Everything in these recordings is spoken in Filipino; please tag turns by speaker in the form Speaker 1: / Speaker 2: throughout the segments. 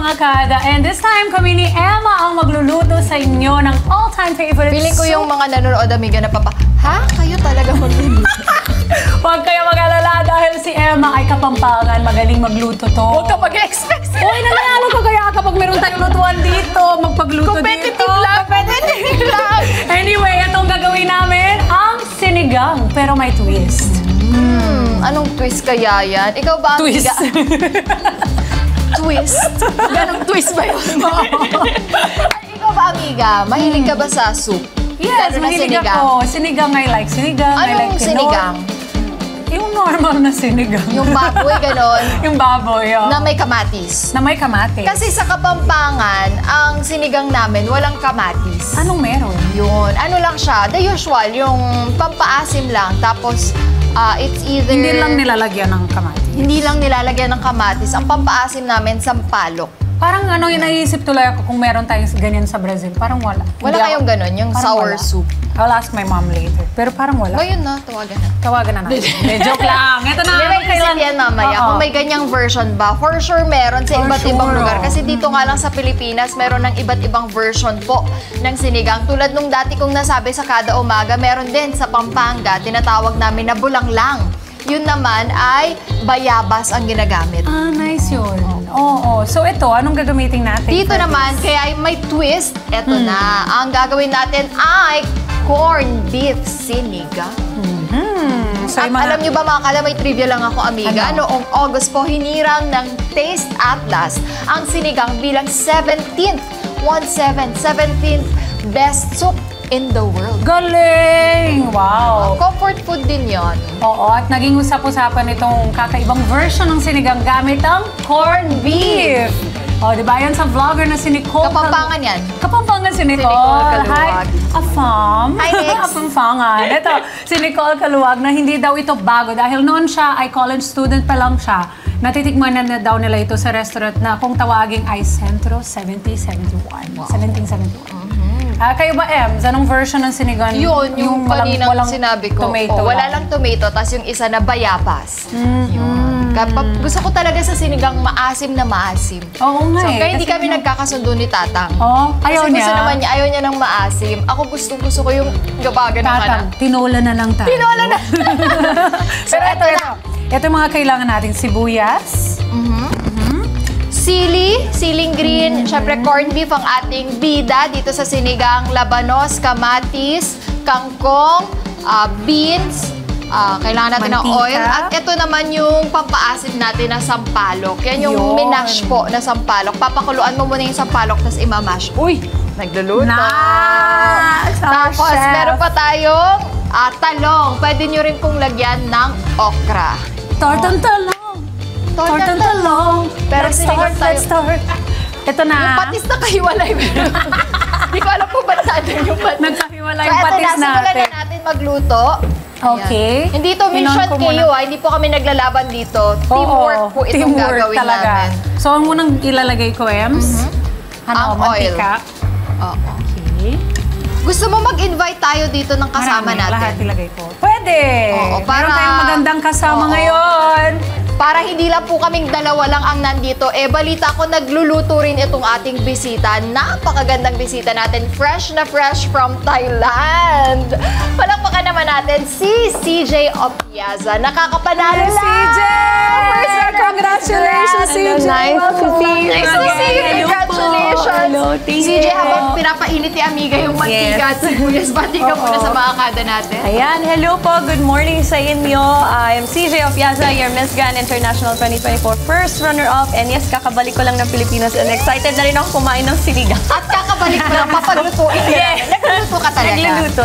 Speaker 1: mga kada. And this time, kami ni Emma ang magluluto sa inyo ng all-time favorite
Speaker 2: Feeling ko yung mga nanonood, amiga, na ha? Kayo talaga magluluto?
Speaker 1: Huwag kayo mag-alala dahil si Emma ay Kapampangan. Magaling magluto to.
Speaker 2: Huwag ka mag-expect.
Speaker 1: Uy, nangyalo ko kaya kapag meron tayong lutuan dito, magpagluto
Speaker 2: Competitive
Speaker 1: dito.
Speaker 2: lang. Competitive lang.
Speaker 1: Anyway, itong gagawin namin, ang sinigang, pero may twist.
Speaker 2: Anong twist kaya yan? Ikaw ba,
Speaker 1: Twist.
Speaker 2: amiga? Twist? Ganong twist ba yun? Ikaw ba, amiga? Mahilig ka ba sa soup?
Speaker 1: Yes,
Speaker 2: Lalo na
Speaker 1: mahilig
Speaker 2: sinigang.
Speaker 1: ako. Sinigang, I like sinigang. I like
Speaker 2: Anong
Speaker 1: tinola.
Speaker 2: sinigang?
Speaker 1: Yung normal na sinigang.
Speaker 2: Yung baboy, ganon,
Speaker 1: Yung baboy, oh.
Speaker 2: na may kamatis.
Speaker 1: Na may kamatis.
Speaker 2: Kasi sa Kapampangan, ang sinigang namin, walang kamatis.
Speaker 1: Anong meron?
Speaker 2: Yun. Ano lang siya, the usual, yung pampaasim lang. Tapos, it's either...
Speaker 1: Hindi lang nilalagyan ng kamatis.
Speaker 2: Hindi lang nilalagyan ng kamatis. Ang pampaasim namin, sampalok.
Speaker 1: Parang ano yung naisip tuloy ako kung meron tayong ganyan sa Brazil. Parang wala.
Speaker 2: Wala
Speaker 1: Hindi
Speaker 2: kayong ganon, yung
Speaker 1: parang
Speaker 2: sour
Speaker 1: wala.
Speaker 2: soup.
Speaker 1: I'll ask my mom later. Pero parang wala.
Speaker 2: Ngayon na, tawagan na.
Speaker 1: Tawagan na natin. Hindi, joke lang. Ito na.
Speaker 2: Hindi, may isip yan mamaya.
Speaker 1: Oo.
Speaker 2: Kung may ganyang version ba, for sure meron sa
Speaker 1: For
Speaker 2: iba't ibang
Speaker 1: sure,
Speaker 2: lugar.
Speaker 1: oh.
Speaker 2: Kasi dito nga lang sa Pilipinas, meron ng iba't ibang version po ng sinigang. Tulad nung dati kong nasabi sa kada umaga, meron din sa Pampanga, tinatawag namin na bulanglang. Yun naman ay bayabas ang ginagamit.
Speaker 1: Ah, nice yun. Oo. So ito, anong gagamitin natin?
Speaker 2: Dito
Speaker 1: for
Speaker 2: naman,
Speaker 1: this?
Speaker 2: kaya may twist, eto na. Ang gagawin natin ay corned beef sinigang.
Speaker 1: So,
Speaker 2: At
Speaker 1: yung mga-
Speaker 2: alam niyo ba mga kala, may trivia lang ako, amiga.
Speaker 1: Ano?
Speaker 2: Noong August po, hinirang ng Taste Atlas ang sinigang bilang 17th best soup in the world.
Speaker 1: Galing! Wow!
Speaker 2: Comfort food din yon.
Speaker 1: Oo, at naging usap-usapan itong kakaibang version ng sinigang gamit ang corned beef. O, di ba? Yan sa vlogger na si Nicole.
Speaker 2: Kapampangan yan.
Speaker 1: Kapampangan si Nicole.
Speaker 2: Nicole Kaluwag.
Speaker 1: Hi, Afam.
Speaker 2: Hi, Nix.
Speaker 1: Kapampangan. Ito, si Nicole Kaluwag na hindi daw ito bago dahil noon siya ay college student pa lang siya. Natitikman na daw nila ito sa restaurant na kung tawaging ay Centro 1771. 1771. Kayo ba, Ems? Anong version ng sinigang?
Speaker 2: Yun, yung kaninang
Speaker 1: walang
Speaker 2: sinabi ko.
Speaker 1: Tomato
Speaker 2: wala lang tomato, tapos yung isa na bayabas.
Speaker 1: Mm-hmm.
Speaker 2: Yun. Gusto ko talaga sa sinigang maasim na maasim.
Speaker 1: Oo nga
Speaker 2: So,
Speaker 1: eh.
Speaker 2: kaya hindi
Speaker 1: Kasi
Speaker 2: kami nagkakasundo ni Tatang.
Speaker 1: Oh, ayaw
Speaker 2: Kasi
Speaker 1: niya.
Speaker 2: gusto naman niya, ayaw niya ng maasim. Ako gusto ko yung gabaga ng
Speaker 1: Tatang, tinola na lang tayo.
Speaker 2: Tinola na.
Speaker 1: Pero ito. Ito yung mga kailangan natin. Sibuyas.
Speaker 2: Siling green, syempre corned beef ang ating bida dito sa sinigang, labanos, kamatis, kangkong, beans, kailangan natin ng
Speaker 1: Mantika.
Speaker 2: oil. At ito naman yung pampaasim natin na sampalok. Yan yung
Speaker 1: Yun.
Speaker 2: minash po na sampalok. Papakuluan mo muna yung sampalok, tapos imamash. Uy! Nagluluto!
Speaker 1: Nice!
Speaker 2: Tapos,
Speaker 1: chef.
Speaker 2: meron pa tayong talong. Pwede nyo rin pong lagyan ng okra.
Speaker 1: Tortang talong. Tortang talong.
Speaker 2: Pero sinigang tayo.
Speaker 1: Let's start. Ito na.
Speaker 2: Yung patis na kahiwalay. Hindi ko alam po ba't natin yung patis.
Speaker 1: Nagkahiwala
Speaker 2: So,
Speaker 1: yung
Speaker 2: eto
Speaker 1: patis
Speaker 2: na, simulan
Speaker 1: natin.
Speaker 2: na natin magluto.
Speaker 1: Okay.
Speaker 2: Ayan. Hindi to mission
Speaker 1: Pinon ko muna.
Speaker 2: kayo, hindi po kami naglalaban dito. Teamwork po itong
Speaker 1: teamwork
Speaker 2: gagawin
Speaker 1: talaga.
Speaker 2: namin.
Speaker 1: So, ang munang ilalagay ko, Ems?
Speaker 2: Ang
Speaker 1: mantika.
Speaker 2: Oo.
Speaker 1: Okay.
Speaker 2: Gusto mo mag-invite tayo dito ng kasama
Speaker 1: Marami, lahat
Speaker 2: natin?
Speaker 1: ilagay ko. Pwede!
Speaker 2: Oo,
Speaker 1: Meron tayong magandang kasama
Speaker 2: Oo.
Speaker 1: ngayon.
Speaker 2: Para hindi lang po kaming dalawa lang ang nandito, balita ko nagluluto rin itong ating bisita. Napakagandang bisita natin, fresh na fresh from Thailand. Palakpakan naman natin si CJ Opiaza. Nakakapanalo
Speaker 1: Hello,
Speaker 2: lang!
Speaker 1: CJ!
Speaker 2: First runner-up
Speaker 1: Congratulations,
Speaker 2: Hello,
Speaker 1: CJ!
Speaker 2: Nice to see you. Nice to see you.
Speaker 1: Hello po.
Speaker 2: Congratulations.
Speaker 1: Hello, thank
Speaker 2: CJ,
Speaker 1: you.
Speaker 2: habang pinapainit ni Amiga yung mantika at sibuyas, bati ka muna sa mga kada natin.
Speaker 3: Ayan, hello po. Good morning sa inyo. I am CJ Opiaza, your Miss Grand International 2024 first runner-up. And yes, kakabalik ko lang ng Pilipinas and excited na rin ako kumain ng sinigang.
Speaker 2: At kakabalik mo lang, papaglutuin ka
Speaker 3: Yes.
Speaker 2: namin. Nagluluto ka talaga.
Speaker 3: Nagluluto.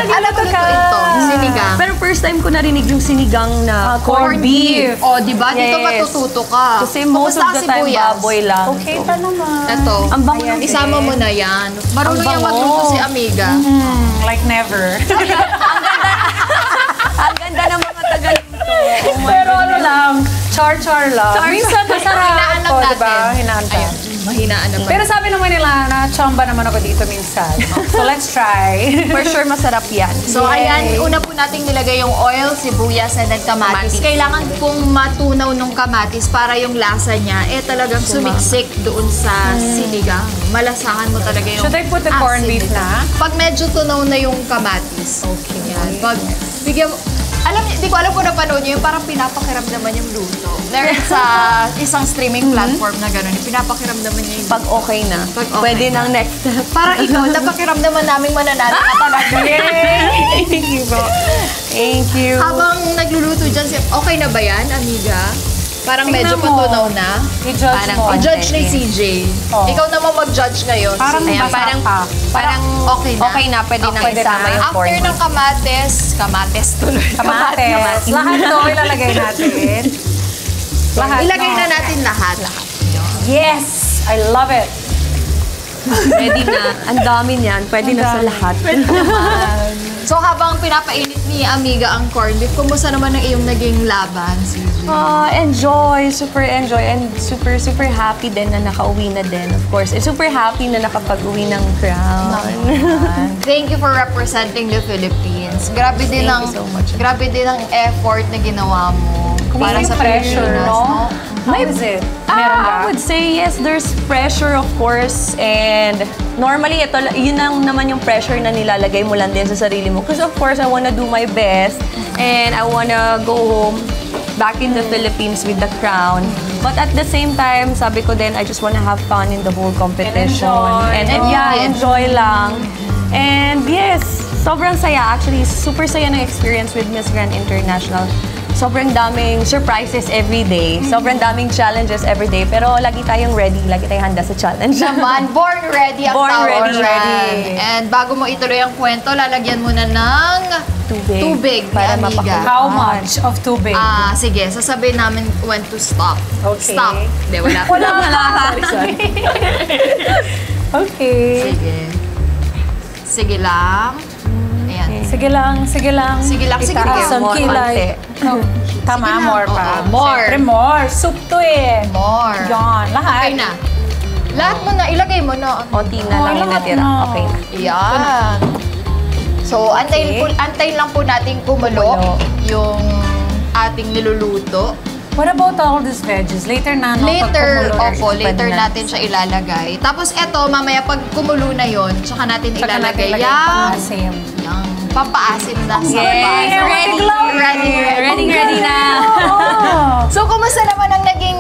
Speaker 2: Alam ko ito, sinigang.
Speaker 3: Pero first time ko narinig yung sinigang na
Speaker 1: corned beef.
Speaker 2: O, di ba? Dito
Speaker 3: Yes.
Speaker 2: matututo ka.
Speaker 3: Kasi most
Speaker 2: Kumusta
Speaker 3: of the
Speaker 2: ang
Speaker 3: time
Speaker 2: sibuyas?
Speaker 3: baboy lang.
Speaker 1: Okay pa naman.
Speaker 2: Ito.
Speaker 3: Ang bango ng
Speaker 2: Isama mo na yan. Marunong
Speaker 1: Ang
Speaker 2: yung
Speaker 1: bango.
Speaker 2: magluto si Amiga.
Speaker 1: Like never.
Speaker 3: Ang ganda ng mga taga-luto. Oh my
Speaker 1: Pero ano lang, char-char lang.
Speaker 3: Char-char.
Speaker 1: Minsan masarap.
Speaker 2: Hinaan lang
Speaker 1: O,
Speaker 2: natin.
Speaker 1: diba? Hinaan ka.
Speaker 2: Mahinaan naman.
Speaker 1: Pero sabi naman nila na chamba naman ako dito minsan. So let's try.
Speaker 3: For sure, masarap yan.
Speaker 2: So, ayan, una po nating nilagay yung oil, sibuyas, and then kamatis. Kailangan pong matunaw nung kamatis para yung lasa niya, talagang sumiksik doon sa sinigang. Malasahan mo talaga yung
Speaker 1: Should I put the corned beef na?
Speaker 2: Pag medyo tunaw na yung kamatis. Okay. Yan. Pag, bigyan hindi ko alam kung napanood niyo yung parang pinapakiramdaman yung luto. There's isang streaming platform na gano'n. Pinapakiramdaman niya yung
Speaker 3: Pag okay na,
Speaker 2: Pag okay
Speaker 3: pwede
Speaker 2: na.
Speaker 3: nang next step.
Speaker 2: Parang ikaw, napakiramdaman namin mananalo ka talaga.
Speaker 3: Yay! Thank you, bro. Thank you.
Speaker 2: Habang nagluluto dyan, okay na ba yan, amiga? Parang medyo
Speaker 1: Tingnan mo.
Speaker 2: patunaw na.
Speaker 1: I-judge
Speaker 3: Parang
Speaker 1: mo.
Speaker 2: I-judge ni
Speaker 3: Yes.
Speaker 2: CJ.
Speaker 1: Oh.
Speaker 2: Ikaw naman mag-judge ngayon.
Speaker 1: Parang
Speaker 2: Sige.
Speaker 1: basa pa.
Speaker 3: Parang
Speaker 2: okay na.
Speaker 3: Okay na, pwede nang
Speaker 1: Pwede
Speaker 3: isama
Speaker 1: na.
Speaker 3: yung
Speaker 2: After
Speaker 3: corned
Speaker 2: ng
Speaker 3: beef.
Speaker 2: kamates tuloy.
Speaker 1: Kamates. Lahat to ilalagay natin. Lahat.
Speaker 2: Ilagay
Speaker 1: no?
Speaker 2: na natin lahat.
Speaker 1: Yes! I love it.
Speaker 3: Ready na. Ang dami niyan. Pwede na sa lahat.
Speaker 2: So habang pinapainit ni Amiga ang corned beef, kumusta naman ang iyong naging laban, CJ?
Speaker 3: Enjoy. Super enjoy. And super, super happy din na nakauwi na din. Of course. And super happy na nakapag-uwi ng crown.
Speaker 2: Thank you for representing the Philippines. Grabe din
Speaker 3: Thank
Speaker 2: ang
Speaker 3: you so much.
Speaker 2: grabe din ang effort na ginawa mo para
Speaker 1: May
Speaker 2: sa
Speaker 1: pressure,
Speaker 2: Pilipinas,
Speaker 1: no? How is it? Meron ba?
Speaker 3: I would say yes, there's pressure of course. And normally, yun lang naman yung pressure na nilalagay mo lang din sa sarili mo. Because of course, I wanna do my best. And I wanna go home back in the Philippines with the crown. But at the same time, sabi ko din, I just wanna have fun in the whole competition.
Speaker 1: enjoy.
Speaker 3: And yeah, enjoy lang. And yes, sobrang saya. Actually, super saya ng experience with Miss Grand International. Sobrang daming surprises every day. Sobrang daming challenges every day. Pero lagi tayong ready. Lagi tayong handa sa challenge.
Speaker 2: Naman, born ready ang
Speaker 3: Born
Speaker 2: tawag
Speaker 3: ready,
Speaker 2: dyan.
Speaker 3: ready.
Speaker 2: And bago mo ituloy ang kwento, lalagyan mo na ng tubig
Speaker 3: Para
Speaker 2: ni Amiga.
Speaker 1: How much of tubig?
Speaker 2: Sige, sasabihin namin when to stop.
Speaker 1: Okay.
Speaker 2: Stop. Hindi, wala.
Speaker 3: Sorry.
Speaker 1: Okay.
Speaker 2: Sige. Sige lang. Ayan.
Speaker 1: Sige lang, sige lang.
Speaker 2: Sige lang, sige
Speaker 1: Itaas
Speaker 2: lang.
Speaker 1: ang kilay.
Speaker 3: Konti.
Speaker 1: Tama,
Speaker 2: Sige lang.
Speaker 1: more pa.
Speaker 2: Oo, more.
Speaker 1: Siyempre more. Soup to eh.
Speaker 2: More.
Speaker 1: Yan, lahat.
Speaker 2: Okay na. Lahat mo na, ilagay mo na.
Speaker 3: Konti na lang yung
Speaker 1: lahat
Speaker 3: natira.
Speaker 1: na.
Speaker 3: Okay na.
Speaker 2: Yan. So, antayin lang po natin kumulo yung ating niluluto.
Speaker 1: What about all these veggies? Later na, no?
Speaker 2: Later,
Speaker 1: Pag kumulo,
Speaker 2: later
Speaker 3: na.
Speaker 2: natin siya ilalagay. Tapos eto, mamaya pag kumulo na yon, tsaka natin
Speaker 1: Tsaka natin
Speaker 2: ilalagay
Speaker 1: lagay
Speaker 2: yung,
Speaker 1: pa same.
Speaker 2: yung pampaasim na sa
Speaker 3: Yay! Ready na.
Speaker 2: So, kumusta naman ang naging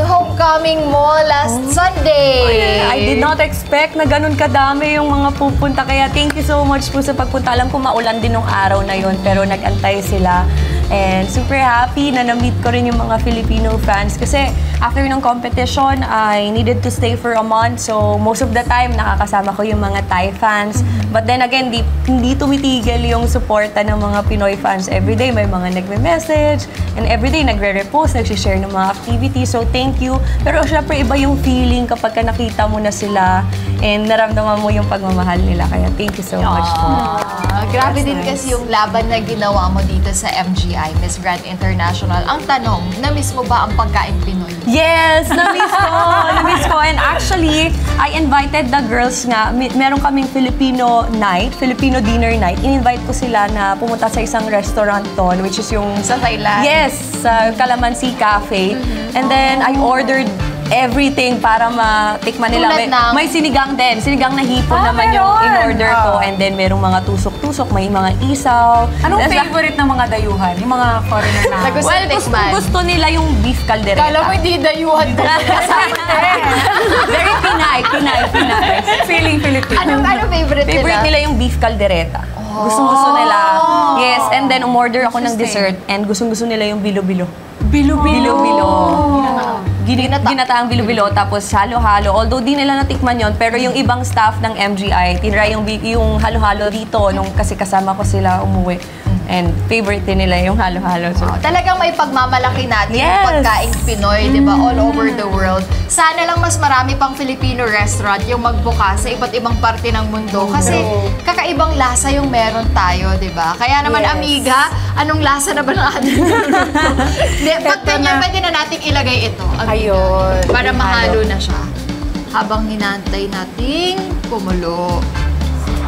Speaker 2: homecoming mo last Sunday?
Speaker 3: I did not expect na ganun kadami yung mga pupunta. Kaya thank you so much po sa pagpunta. Alam ko maulan din nung araw na yun, pero nag-antay sila. And super happy na na-meet ko rin yung mga Filipino fans. Kasi after ng competition, I needed to stay for a month. So most of the time, nakakasama ko yung mga Thai fans. But then again, hindi tumitigil yung suporta ng mga Pinoy fans. Everyday may mga nagme-message. And everyday nagre-repost, nag-share ng mga activities. So thank you. Pero syempre iba yung feeling kapag ka nakita mo na sila and naramdaman mo yung pagmamahal nila. Kaya thank you so much po.
Speaker 2: Grabe din kasi yung laban na ginawa mo dito sa MGI, Miss Grand International. Ang tanong, na-miss mo ba ang pagkain Pinoy?
Speaker 3: Yes! Na-miss ko! Na-miss ko. And actually, I invited the girls nga. Meron kaming Filipino night, Filipino dinner night. In-invite ko sila na pumunta sa isang restaurant doon, which is yung...
Speaker 2: Sa Thailand?
Speaker 3: Yes! Sa Calamansi Cafe. And then, I ordered everything para matikman nila.
Speaker 2: Tulad ng?
Speaker 3: May sinigang din. Sinigang na hipon naman yung
Speaker 1: meron!
Speaker 3: in-order ko. And then, merong mga tusok-tusok, may mga isaw.
Speaker 1: Anong
Speaker 3: Nasa-
Speaker 1: favorite ng mga dayuhan? Yung mga foreigner na.
Speaker 2: Nagustuhan.
Speaker 3: Well, gusto nila yung beef caldereta.
Speaker 2: Kala mo hindi dayuhan ko.
Speaker 3: Very Pinay.
Speaker 1: Feeling Filipino.
Speaker 2: Anong favorite nila?
Speaker 3: Favorite nila yung beef caldereta. Gustong-gusto nila. Yes, and then umorder ako ng dessert and gustong-gusto nila yung bilo-bilo. Bilo-bilo. Ginataang bilo-bilo, tapos halo-halo. Although di nila natikman yon, pero yung ibang staff ng MGI, tinry yung halo-halo dito nung kasi kasama ko sila umuwi. And favorite din nila yung halo-halo. So,
Speaker 2: Talagang may pagmamalaki natin yung
Speaker 3: Yes.
Speaker 2: pagkaing Pinoy, di ba? All over the world. Sana lang mas marami pang Filipino restaurant yung magbukas sa iba't ibang parte ng mundo. Kasi kakaibang lasa yung meron tayo, di ba? Kaya naman,
Speaker 1: Yes.
Speaker 2: amiga, anong lasa na ba ng ating niluluto? Di, pag
Speaker 1: Eto
Speaker 2: ganyan,
Speaker 1: na.
Speaker 2: pwede na nating ilagay ito, amiga.
Speaker 1: Ayun.
Speaker 2: Para mahalo na siya. habang hinantay nating kumulo.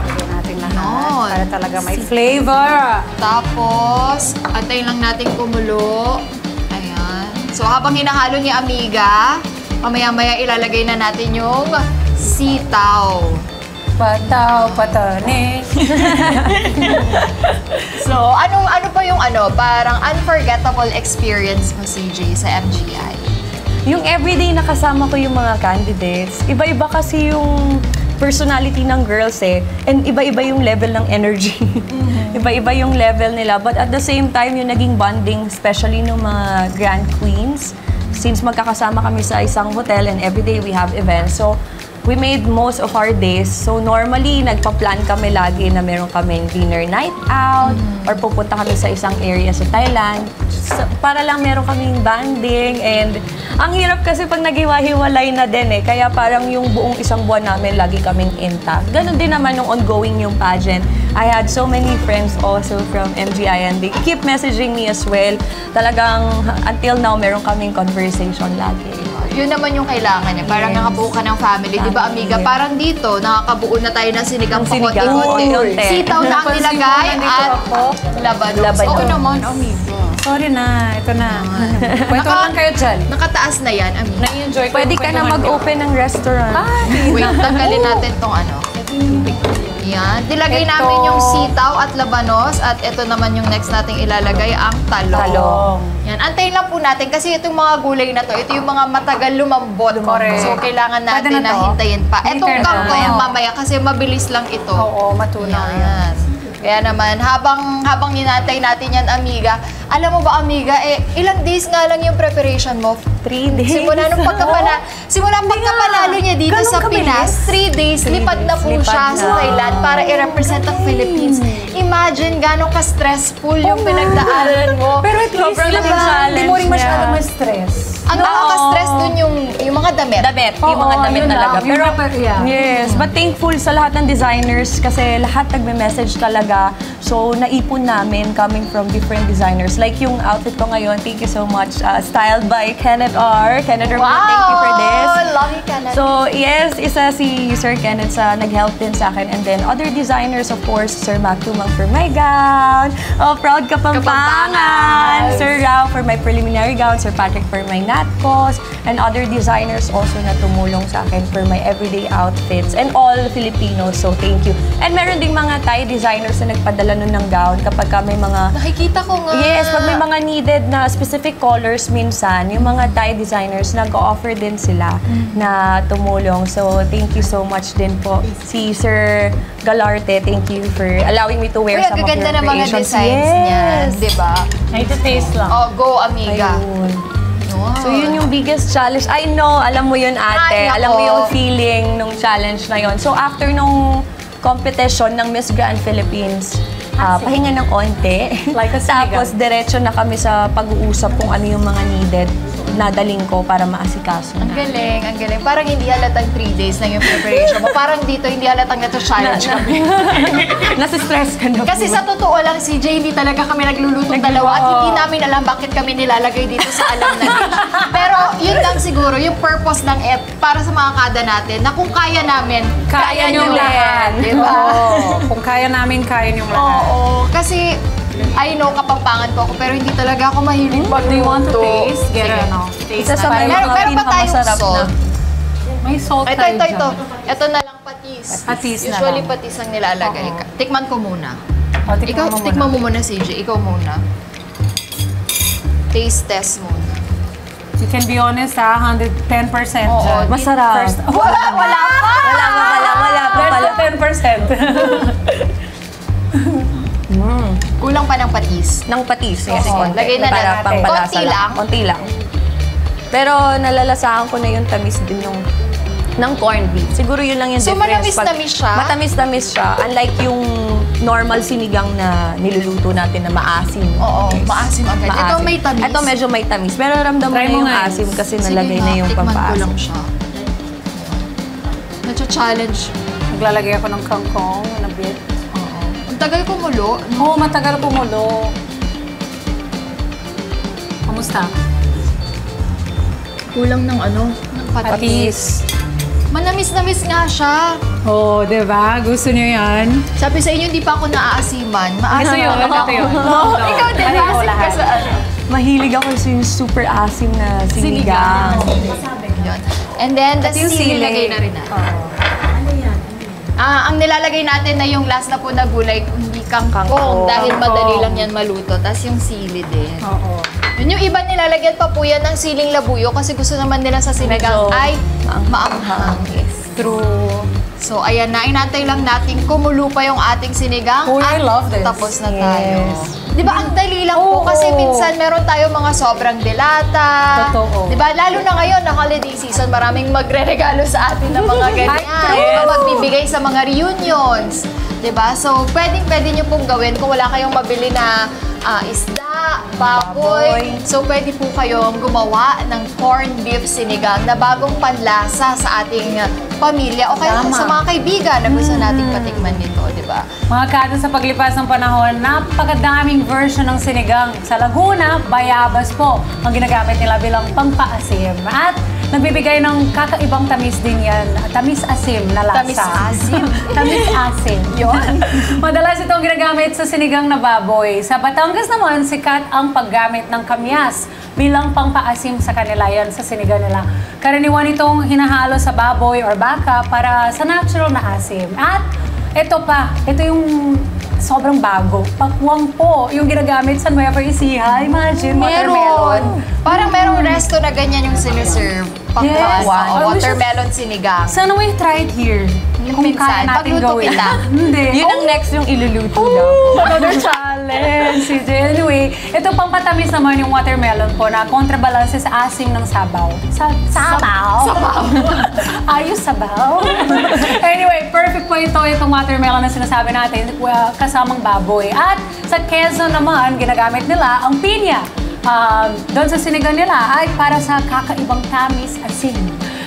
Speaker 1: Lagyan natin lahat
Speaker 2: Yun.
Speaker 1: para talaga may flavor.
Speaker 2: Tapos, antayin lang natin kumulo. Ayan. So, habang hinahalo ni Amiga, mamaya-maya ilalagay na natin yung sitaw.
Speaker 1: Pataw, patane.
Speaker 2: So, ano pa yung parang unforgettable experience mo, CJ, sa MGI?
Speaker 3: Yung everyday nakasama ko yung mga candidates, iba-iba kasi yung personality ng girls eh. And iba-iba yung level ng energy. Iba-iba yung level nila. But at the same time, yung naging bonding, especially ng mga grand queens, since magkakasama kami sa isang hotel and everyday we have events. So, we made most of our days. So, normally, nagpa-plan kami lagi na meron kaming dinner night out or pupunta kami sa isang area sa Thailand para lang meron kaming banding. And ang hirap kasi pag naghiwa-hiwalay na din eh. Kaya parang yung buong isang buwan namin lagi kaming intact. Ganon din naman yung ongoing yung pageant. I had so many friends also from MGI and they keep messaging me as well. Talagang until now, meron kaming conversation lagi.
Speaker 2: Yun naman yung kailangan niya. Parang nakabuo ka ng family. Di ba, Amiga? Parang dito, nakakabuo na tayo ng sinigang pakote-kote. Sitaw na ang nilagay at labanos. Oo naman, Amiga.
Speaker 1: Sorry na, ito na. Kwento lang kayo dyan.
Speaker 2: Nakataas na yan, Amiga.
Speaker 1: Na-enjoy ko.
Speaker 3: Pwede ka na mag-open ng restaurant.
Speaker 2: Wait, tanggalin natin tong Yan. Dilagay namin yung sitaw at labanos at ito naman yung next nating ilalagay, ang talong. Yan. Antayin lang po natin kasi itong mga gulay na to, ito yung mga matagal lumambot.
Speaker 1: Correct.
Speaker 2: So, kailangan natin
Speaker 1: Pwede na
Speaker 2: na
Speaker 1: to?
Speaker 2: hintayin pa. Itong
Speaker 1: Hintayin na.
Speaker 2: kangkong mamaya kasi mabilis lang ito.
Speaker 1: Oo, matunaw yan.
Speaker 2: Kaya naman, habang hinantay natin yan, Amiga, alam mo ba, Amiga, ilang days nga lang yung preparation mo?
Speaker 3: 3 days.
Speaker 2: Simula pagkapanalo niya dito
Speaker 3: Ganun
Speaker 2: sa Pinas, 3 days, lipad na po siya sa Thailand para i-represent ang Philippines. Imagine gano'ng ka-stressful yung pinagdaanan mo.
Speaker 1: Pero at least,
Speaker 3: Sobrang
Speaker 1: diba,
Speaker 3: challenge
Speaker 1: hindi mo rin masyadong
Speaker 3: niya.
Speaker 1: ma-stress.
Speaker 2: Ang nakaka-stress dun yung mga damit.
Speaker 3: Yung mga
Speaker 1: Oo,
Speaker 3: damit
Speaker 1: yun
Speaker 3: talaga.
Speaker 1: lang. Yung yeah.
Speaker 3: Yes, but thankful sa lahat ng designers kasi lahat nagme-message talaga. So, naipon namin coming from different designers. Like yung outfit ko ngayon, thank you so much. Styled by Kenneth R. Kenneth R.
Speaker 2: Wow!
Speaker 3: Thank you for this.
Speaker 2: Love you, Kenneth.
Speaker 3: So, yes, isa si Sir Kenneth sa nag-help din sa akin. And then, other designers, of course, Sir Mac Tumang for my gown. Oh, proud Kapampangan. Sir Rao for my preliminary gown. Sir Patrick for my natkos. And other designers also na tumulong sa akin for my everyday outfits. And all Filipinos, so thank you. And meron ding mga Thai designers na nagpadala nun ng gown kapag may mga...
Speaker 2: Nakikita ko nga.
Speaker 3: Yes, pag may mga needed na specific colors minsan, yung mga Thai designers, nag-offer din sila na tumulong. So, thank you so much din po. Si Sir Galarte, thank you for allowing me to wear some of your
Speaker 2: gaganda ng mga
Speaker 3: creations.
Speaker 2: designs niyan, di ba?
Speaker 1: Taste lang.
Speaker 2: Oh, go, Amiga.
Speaker 3: Ayun.
Speaker 2: Wow.
Speaker 3: So, yun yung biggest challenge. I know, alam mo yun, ate.
Speaker 2: Ay, nako.
Speaker 3: Alam mo yung feeling nung challenge na yun. So, after nung competition ng Miss Grand Philippines, pahinga ng onte.
Speaker 1: Like a
Speaker 3: Tapos, diretso na kami sa pag-uusap kung ano yung mga needed na daling ko para maasikaso
Speaker 2: Ang
Speaker 3: na.
Speaker 2: galing, ang galing. Parang hindi halatang 3 days lang yung preparation mo. Parang dito, hindi halatang challenge kami.
Speaker 3: Nasa-stress ka na po.
Speaker 2: Kasi sa totoo lang, CJ, hindi talaga kami naglulutong dalawa at hindi namin alam bakit kami nilalagay dito sa alam na dish. Pero yun lang siguro, yung purpose ng para sa mga kada natin, na kung kaya namin,
Speaker 1: Kaya niyong lahat.
Speaker 2: Di ba?
Speaker 1: Oo. Kung kaya namin, kaya niyong lahat.
Speaker 2: Oo. Kasi, I know, Kapampangan po ako, pero hindi talaga ako mahilig
Speaker 1: What do you want to
Speaker 2: magluto.
Speaker 1: taste? Get
Speaker 2: Sige.
Speaker 1: Taste
Speaker 3: Isa sa
Speaker 1: na tayo.
Speaker 3: mga
Speaker 2: Meron pa tayong
Speaker 3: pinakamasarap
Speaker 2: salt.
Speaker 3: na.
Speaker 1: May salt
Speaker 2: Ito,
Speaker 1: tayo
Speaker 2: ito,
Speaker 1: dyan.
Speaker 2: ito. Ito na lang patis.
Speaker 1: Patis na
Speaker 2: Usually
Speaker 1: lang.
Speaker 2: patis ang nilalagay. Tikman ko muna.
Speaker 1: O, tikman mo
Speaker 2: Tikman
Speaker 1: muna.
Speaker 2: mo muna, CJ. Ikaw muna. Taste test muna.
Speaker 1: You can be honest ha, 110%
Speaker 2: Oo,
Speaker 1: dyan.
Speaker 3: Masarap.
Speaker 1: First,
Speaker 2: Wala pa!
Speaker 3: Wala pa pala.
Speaker 1: there's the 10%.
Speaker 2: Kulang pa ng patis.
Speaker 3: Ng patis, yes.
Speaker 2: Oo,
Speaker 3: konti.
Speaker 2: lagay na
Speaker 3: Para
Speaker 2: natin.
Speaker 3: pampalasa
Speaker 2: Konti lang?
Speaker 3: Konti lang. Pero nalalasahan ko na yung tamis din ng corned beef. Siguro yun lang yung
Speaker 2: So,
Speaker 3: difference.
Speaker 2: matamis-tamis siya?
Speaker 3: Matamis-tamis siya. Unlike yung normal sinigang na niluluto natin na maasim.
Speaker 2: Oo,
Speaker 3: Yes.
Speaker 2: maasim agad. Ito may tamis.
Speaker 3: Ito medyo may tamis. Pero ramdam mo
Speaker 1: Try
Speaker 3: na
Speaker 1: mo
Speaker 3: yung
Speaker 1: nga.
Speaker 3: asim kasi
Speaker 2: Sige
Speaker 3: nalagay
Speaker 2: nga,
Speaker 3: na yung
Speaker 2: tikman ko
Speaker 3: pampaasim.
Speaker 2: lang siya. Nacha-challenge.
Speaker 1: Naglalagay ako ng kangkong na bit.
Speaker 2: Oo. Ang tagal kumulo.
Speaker 1: Oo, matagal pumulo. Kamusta?
Speaker 2: Kulang ng ng patis.
Speaker 1: Patis.
Speaker 2: Manamis-namis nga siya.
Speaker 1: Oh, di ba? Gusto niyo yan?
Speaker 2: Sabi sa inyo, hindi pa ako naaasiman.
Speaker 1: Ito yun, ito yun.
Speaker 2: Ikaw din,
Speaker 1: Ano
Speaker 2: maasim ka
Speaker 1: lahat?
Speaker 2: sa ano?
Speaker 3: Mahilig ako sa yung super asim na sinigang.
Speaker 2: Yun. And then, the
Speaker 1: At yung
Speaker 2: sili,
Speaker 1: sili.
Speaker 2: lagay na rin natin. Ang nilalagay natin na yung last na po na gulay, hindi kangkong. Dahil madali lang yan maluto. Tapos yung sili din.
Speaker 1: Oo.
Speaker 2: Yun yung iba nilalagyan pa po yan ng siling labuyo kasi gusto naman nila sa sinigang
Speaker 3: Medyo
Speaker 2: ay maanghang. Yes.
Speaker 1: True.
Speaker 2: So, ayan na. Inantay lang natin kumulo pa yung ating sinigang.
Speaker 1: Uy, I
Speaker 2: at
Speaker 1: love this.
Speaker 2: tapos na tayo.
Speaker 3: Yes.
Speaker 2: Di ba, ang dali lang
Speaker 1: Oo.
Speaker 2: po kasi minsan meron tayo mga sobrang delata.
Speaker 1: Totoo.
Speaker 2: Di ba, lalo na ngayon, na holiday season, maraming magre-regalo sa atin ng mga ganyan.
Speaker 1: Ay,
Speaker 2: Di ba,
Speaker 1: true.
Speaker 2: magbibigay sa mga reunions. Di ba? So, pwede nyo pong gawin kung wala kayong mabili na isda, baboy. So, pwede po kayong gumawa ng corned beef sinigang na bagong panlasa sa ating pamilya o kaya
Speaker 1: Tama.
Speaker 2: sa mga kaibigan na gusto nating patikman nito, di ba?
Speaker 1: Mga kada sa paglipas ng panahon, napakadaming version ng sinigang. Sa Laguna, bayabas po ang ginagamit nila bilang pangpaasim. At nagbibigay ng kakaibang tamis din yan. Tamis-asim na lasa.
Speaker 2: Tamis-asim?
Speaker 1: Tamis-asim. Yun. Madalas itong ginagamit sa sinigang na baboy. Sa Batangas naman, sikat ang paggamit ng kamyas bilang pangpaasim sa kanila yan sa sinigang nila. Karaniwan itong hinahalo sa baboy or baka para sa natural na asim. At ito pa, ito yung sobrang bago. Pakwang po yung ginagamit sa Nueva Ecija. Imagine, watermelon.
Speaker 2: Parang merong resto na ganyan yung siniserve.
Speaker 1: Yes.
Speaker 2: Wow.
Speaker 1: I wish
Speaker 2: Watermelon sinigang.
Speaker 1: Sana we try it here. Kung kaya
Speaker 2: Minsan,
Speaker 1: natin
Speaker 2: pagluto
Speaker 1: gawin.
Speaker 2: kita.
Speaker 1: Hindi.
Speaker 3: Yun ang next yung iluluto daw.
Speaker 1: Another challenge. CJ. Anyway, ito pang patamis naman yung watermelon po na kontrabalanse sa asim ng sabaw. Sabaw?
Speaker 2: Sabaw.
Speaker 1: Ayos sabaw. Anyway, perfect po itong watermelon na sinasabi natin kasamang baboy. At sa Quezon naman, ginagamit nila ang pinya. Doon sa sinigang nila ay para sa kakaibang tamis asin.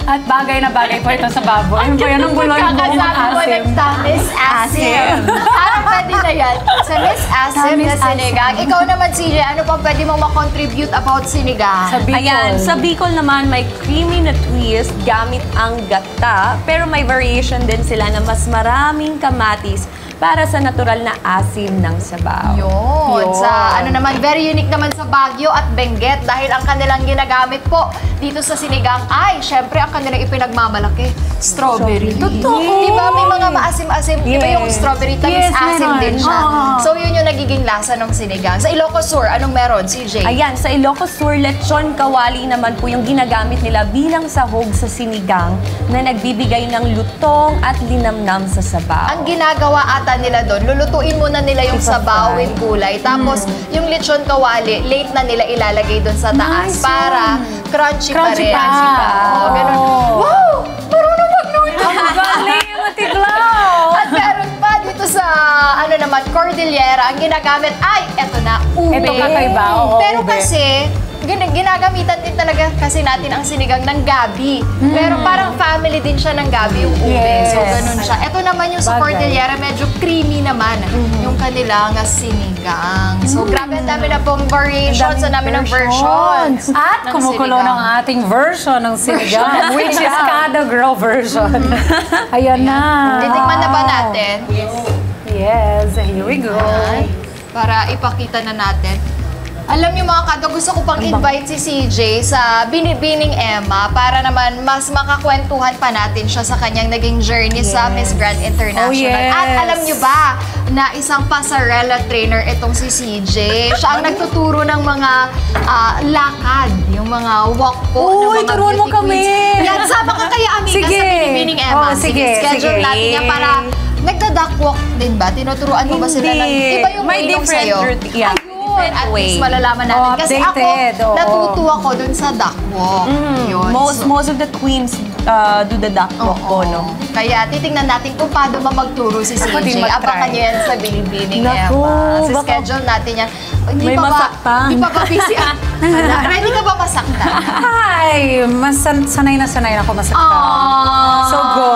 Speaker 1: At bagay na bagay po ito sa baboy. Ano ba yan ang guloy mo
Speaker 2: Kakasabi mo
Speaker 1: asim?
Speaker 2: nagtamis asim. Parang pwede na yan. Sa Miss Asim
Speaker 1: Tamis
Speaker 2: na sinigang.
Speaker 1: asim.
Speaker 2: Ikaw naman, CJ, ano pa pwede mong makontribute about sinigang?
Speaker 1: Sa Bicol.
Speaker 3: Ayan, sa Bicol naman may creamy na twist gamit ang gata, pero may variation din sila na mas maraming kamatis para sa natural na asim ng sabaw.
Speaker 2: Yun. Sa ano naman, very unique naman sa Baguio at Benguet dahil ang kanilang ginagamit po dito sa sinigang ay, syempre, ang kanilang ipinagmamalaki, strawberry.
Speaker 1: Totoo.
Speaker 2: Di ba? May mga maasim-asim. Di ba yung
Speaker 3: Yes.
Speaker 2: strawberry,
Speaker 1: Yes,
Speaker 2: tamis-asim
Speaker 1: meron.
Speaker 2: din siya.
Speaker 1: Oo.
Speaker 2: So, yun yung nagiging lasa ng sinigang. Sa Ilocos Sur, anong meron, CJ?
Speaker 3: Ayan, sa Ilocos Sur, lechon kawali naman po yung ginagamit nila bilang sahog sa sinigang na nagbibigay ng lutong at linamnam sa sabaw.
Speaker 2: Ang ginagawa ata nila doon, lulutuin muna nila yung
Speaker 3: Ipa-fry.
Speaker 2: sabaw with gulay. Tapos, yung lechon kawali, late na nila ilalagay doon sa taas
Speaker 1: Nice
Speaker 2: para crunchy pa
Speaker 1: Crunchy
Speaker 2: rin.
Speaker 1: pa.
Speaker 2: Oo, ganun.
Speaker 1: Oo.
Speaker 2: Wow! Marunong magluto!
Speaker 1: Ang galing, matiglaw!
Speaker 2: At meron pa dito sa, ano naman, Cordillera, ang ginagamit ay, eto na, ube.
Speaker 1: Ito kakaiba, oo,
Speaker 2: Pero
Speaker 1: ube.
Speaker 2: kasi, ginagamitan din talaga kasi natin ang sinigang ng gabi. Pero parang family din siya ng gabi yung ube.
Speaker 1: Yes.
Speaker 2: So, ganun siya. Ito naman yung sa
Speaker 1: Bagay.
Speaker 2: Cordillera, medyo creamy naman yung kanilang sinigang. So, grabe ang dami na pong variations, ang dami ng versions.
Speaker 1: At
Speaker 2: ng
Speaker 1: kumukulo
Speaker 2: sinigang.
Speaker 1: ng ating version ng sinigang, which is Kada Grow version. Ayan na.
Speaker 2: Titikman na ba natin?
Speaker 1: Yes, here we go.
Speaker 2: Ayan. Para ipakita na natin. Alam niyo mga kado, gusto ko pang invite si CJ sa Binibining Emma para naman mas makakwentuhan pa natin siya sa kanyang naging journey sa Miss Grand International.
Speaker 1: Oh, yes.
Speaker 2: At alam niyo ba na isang pasarela trainer itong si CJ? Siya ang nagtuturo ng mga lakad, yung mga walk po
Speaker 1: Uy,
Speaker 2: ng mga
Speaker 1: turuan mo
Speaker 2: beauty
Speaker 1: kami.
Speaker 2: queens. Yan, sama ka kaya amiga
Speaker 1: Sige.
Speaker 2: sa Binibining Emma.
Speaker 1: Oh, sige,
Speaker 2: schedule
Speaker 1: sige.
Speaker 2: natin yan para nagda-duck walk din ba? Tinuturuan mo ba sila ng
Speaker 3: Hindi.
Speaker 2: iba yung
Speaker 3: May
Speaker 2: way nung
Speaker 3: different
Speaker 2: sa'yo?
Speaker 3: routine. Yeah.
Speaker 2: Ayun,
Speaker 3: Different
Speaker 2: at
Speaker 3: way.
Speaker 2: least malalaman natin.
Speaker 1: Oh,
Speaker 2: Kasi
Speaker 1: updated,
Speaker 2: ako,
Speaker 1: oo.
Speaker 2: natuto ako dun sa duck walk. Yun.
Speaker 3: Most of the queens do the duck walk po, no?
Speaker 2: Kaya titingnan natin kung paano ba magturo si
Speaker 1: Ako din
Speaker 2: CJ.
Speaker 1: mag-try.
Speaker 2: Abangan niyo yan sa Binibining
Speaker 3: Naku,
Speaker 2: Emma. Sa
Speaker 3: baka-
Speaker 2: schedule natin yan. Hindi
Speaker 3: May
Speaker 2: pa ba,
Speaker 3: masaktan.
Speaker 2: Hindi pa ba busy? Ready ka ba masaktan?
Speaker 1: Ay, sanay na ako masaktan.
Speaker 2: Aww.
Speaker 1: So go.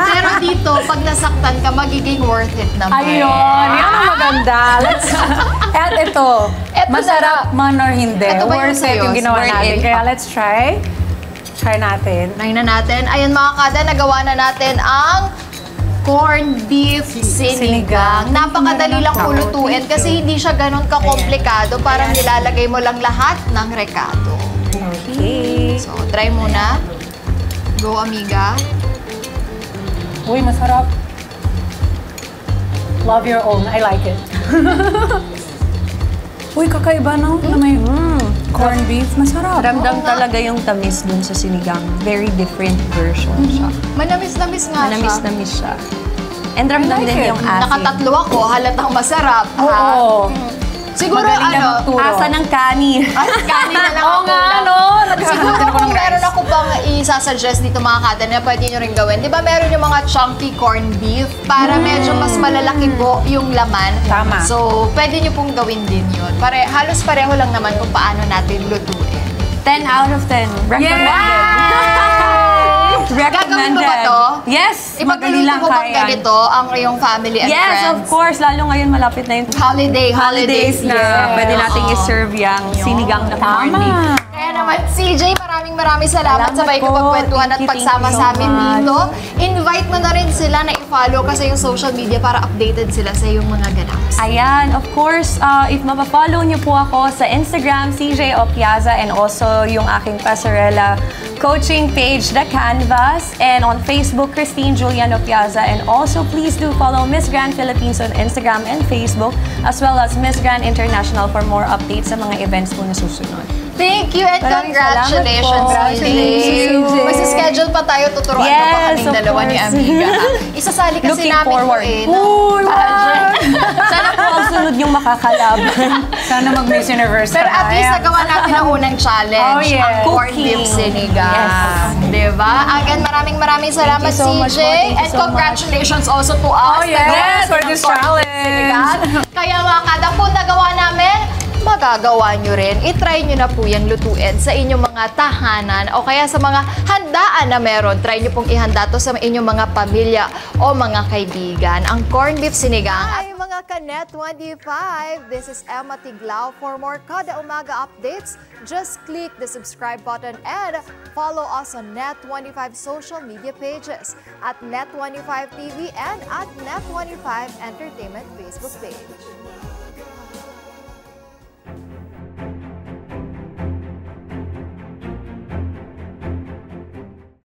Speaker 2: Pero dito, pag nasaktan ka, magiging worth it naman.
Speaker 1: Ayun, yan ang maganda. At ito,
Speaker 2: Eto
Speaker 1: masarap man or hindi,
Speaker 2: Ito ba yung
Speaker 1: worth it
Speaker 2: sa'yo?
Speaker 1: yung ginawa
Speaker 3: Worth
Speaker 1: natin.
Speaker 3: it.
Speaker 1: Kaya let's try. Try natin.
Speaker 2: Try na natin. Ayan mga kada, nagawa na natin ang corned beef sinigang. Napakadali lang ulutuin kasi hindi siya ganun kakomplikado. Parang nilalagay mo lang lahat ng rekado.
Speaker 1: Okay.
Speaker 2: So, try muna. Go, amiga.
Speaker 1: Uy, masarap. Love your own. I like it. Uy, kakaiba no? Na may corned beef. Masarap.
Speaker 3: Ramdam talaga yung tamis dun sa sinigang. Very different version siya.
Speaker 2: Manamis-namis nga siya.
Speaker 3: Manamis-namis siya. And ramdam
Speaker 1: I like
Speaker 3: din
Speaker 1: it.
Speaker 3: yung asin.
Speaker 2: Nakatatlo ako, halatang masarap.
Speaker 1: Oo.
Speaker 2: Siguro
Speaker 1: Magaling lang magturo.
Speaker 3: Asa ng kani.
Speaker 2: Kanin na lang
Speaker 1: Oo
Speaker 2: ako
Speaker 1: nga,
Speaker 2: lang.
Speaker 1: no?
Speaker 2: Siguro
Speaker 1: Nagkakaroon
Speaker 2: kung
Speaker 1: ng
Speaker 2: meron
Speaker 1: rice.
Speaker 2: ako pang isa-suggest dito mga kada na pwede nyo rin gawin. Di ba meron yung mga chunky corned beef para medyo mas malalaki po yung laman.
Speaker 1: Tama.
Speaker 2: So, pwede nyo pong gawin din yun. Halos pareho lang naman kung paano natin lutuin.
Speaker 3: 10 out of 10. Recommended.
Speaker 2: Gagawin mo ba to?
Speaker 3: Yes! Madali
Speaker 2: Ipagluto
Speaker 3: lang
Speaker 2: mo bang
Speaker 3: kaya.
Speaker 2: ganito ang iyong family and
Speaker 3: Yes,
Speaker 2: friends?
Speaker 3: of course. Lalo ngayon malapit na yung
Speaker 2: Holidays
Speaker 3: na.
Speaker 2: yes.
Speaker 3: Pwede nating
Speaker 2: Oo.
Speaker 3: i-serve yung sinigang na corned beef.
Speaker 1: Tama.
Speaker 2: Kaya naman, CJ, maraming salamat sa
Speaker 3: Salamat po.
Speaker 2: pagkukwentuhan at
Speaker 3: Thank you
Speaker 2: pagsama
Speaker 3: so
Speaker 2: sa amin
Speaker 3: much.
Speaker 2: dito. Invite mo na rin sila na i-follow ka sa yung social media para updated sila sa iyong mga ganaps.
Speaker 3: Ayan, of course, if mapafollow niyo po ako sa Instagram, CJ Opiaza, and also yung aking Pasarela coaching page, The Canvas, and on Facebook, Christine Julian Opiaza, and also please do follow Miss Grand Philippines on Instagram and Facebook, as well as Miss Grand International for more updates sa mga events po na susunod.
Speaker 2: Thank you and
Speaker 3: Maraming
Speaker 2: congratulations,
Speaker 3: salamat po.
Speaker 2: CJ. May schedule pa tayo, tuturuan mo pa
Speaker 3: Yes,
Speaker 2: kaming
Speaker 3: of
Speaker 2: dalawa ni
Speaker 3: course.
Speaker 2: Amiga. Isasali kasi
Speaker 3: Looking
Speaker 2: namin
Speaker 3: forward.
Speaker 2: to eh.
Speaker 3: Uy,
Speaker 2: Pageant.
Speaker 3: Sana po ang sunod yung makakalaban.
Speaker 1: Sana mag-Miss Universe
Speaker 2: Pero at least nagawa natin ang unang challenge,
Speaker 1: Oh, yes.
Speaker 2: ang corned beef
Speaker 3: Cooking.
Speaker 2: sinigang.
Speaker 3: Yes.
Speaker 2: Diba? Again, maraming salamat,
Speaker 3: Thank you so much
Speaker 2: CJ.
Speaker 3: po. Thank you
Speaker 2: And
Speaker 3: so much.
Speaker 2: congratulations also to us.
Speaker 1: Oh, yes,
Speaker 2: Nagawa natin
Speaker 1: for
Speaker 2: ang
Speaker 1: this
Speaker 2: corned beef
Speaker 1: challenge.
Speaker 2: sinigang. Kaya mga kada, kung nagawa namin, magagawa nyo rin. I-try nyo na po yung lutuin sa inyong mga tahanan o kaya sa mga handaan na meron. Try nyo pong ihanda to sa inyong mga pamilya o mga kaibigan. Ang corned beef sinigang. Hi mga Kanet 25! This is Emma Tiglao. For more Kada Umaga updates, just click the subscribe button and follow us on Net25 social media pages at Net25 TV and at Net25 Entertainment Facebook page.